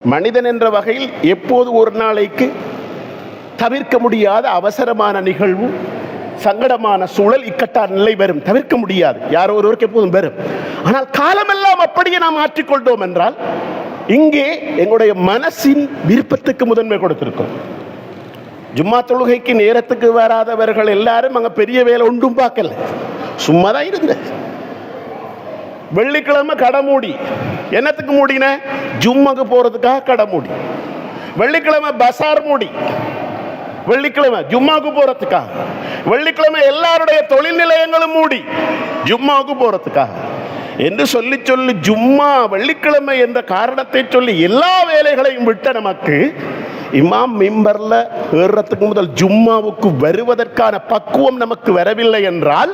மனிதன் என்ற வகையில் எப்போது ஒரு நாளைக்கு தவிர்க்க முடியாத அவசரமான நிகழ்வு, சங்கடமான சூழல், இக்கட்டான நிலை வரும். தவிர்க்க முடியாது, யாரோ ஒருவருக்கு எப்போதும் வரும். ஆனால் காலமெல்லாம் அப்படியே நாம் மாற்றிக்கொண்டோம் என்றால் இங்கே எங்களுடைய மனசின் விருப்பத்துக்கு முதன்மை கொடுத்திருக்கோம். ஜும்மா தொழுகைக்கு நேரத்துக்கு வராதவர்கள் எல்லாரும் அங்கே பெரிய வேலை ஒன்றும் பார்க்கல, சும்மா தான் இருந்த. வெள்ளிக்கிழமை கடை மூடி, என்னத்துக்கு மூடின? ஜும்மாக்கு போறதுக்காக கடை மூடி. வெள்ளிக்கிழமை பசார் மூடி, வெள்ளிக்கிழமை ஜும்மாவுக்கு போறதுக்காக. வெள்ளிக்கிழமை எல்லாருடைய தொழில் நிலையங்களும் மூடி, ஜும்மாவுக்கு போறதுக்காக என்று சொல்லி சொல்லி ஜும்மா வெள்ளிக்கிழமை என்ற காரணத்தை சொல்லி எல்லா வேலைகளையும் விட்ட நமக்கு இமாம் மிம்பர்ல ஏறுறதுக்கு முதல் ஜும்மாவுக்கு வருவதற்கான பக்குவம் நமக்கு வரவில்லை என்றால்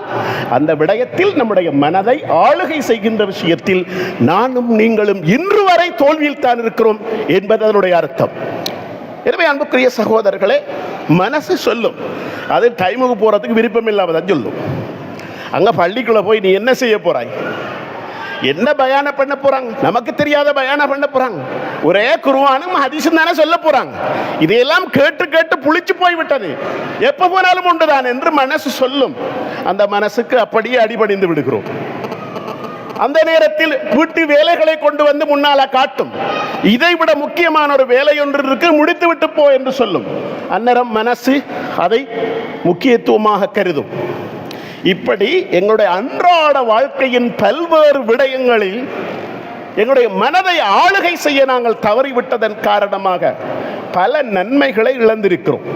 அந்த விடயத்தில் நம்முடைய மனதை ஆளுகை செய்கின்ற விஷயத்தில் நானும் நீங்களும் இன்று வரை தோல்வியில் தான் இருக்கிறோம் என்பது அதனுடைய அர்த்தம். எனவே அன்புக்குரிய சகோதரர்களே, மனசு சொல்லும், அது டைமுக்கு போறதுக்கு விருப்பம் இல்லாமதான் சொல்லும். அங்க பள்ளிக்குள்ள போய் நீ என்ன செய்ய போறாய், என்ன பயான பண்ண போறாங்க, நமக்கு தெரியாத பயான பண்ண போறாங்க, ஒரே குர்ஆனும் ஹதீஸும் தானே சொல்ல போறாங்க. இதையெல்லாம் கேட்டு கேட்டு புளிச்சு போய்விட்டது, எப்ப போனாலும் உண்டுதான் என்று மனசு சொல்லும். அந்த மனசுக்கு அப்படியே அடிபணிந்து விடுகிறோம். அந்த நேரத்தில் வீட்டு வேலைகளை கொண்டு வந்து முன்னால காட்டும், இதைவிட முக்கியமான ஒரு வேலை ஒன்று இருக்கு, முடித்து விட்டு போ என்று சொல்லும். அந்நேரம் மனசு அதை முக்கியத்துவமாக கருதும். இப்படி எங்களுடைய அன்றாட வாழ்க்கையின் பல்வேறு விடயங்களில் எங்களுடைய மனதை ஆளுகை செய்ய நாங்கள் தவறிவிட்டதன் காரணமாக பல நன்மைகளை இழந்திருக்கிறோம்.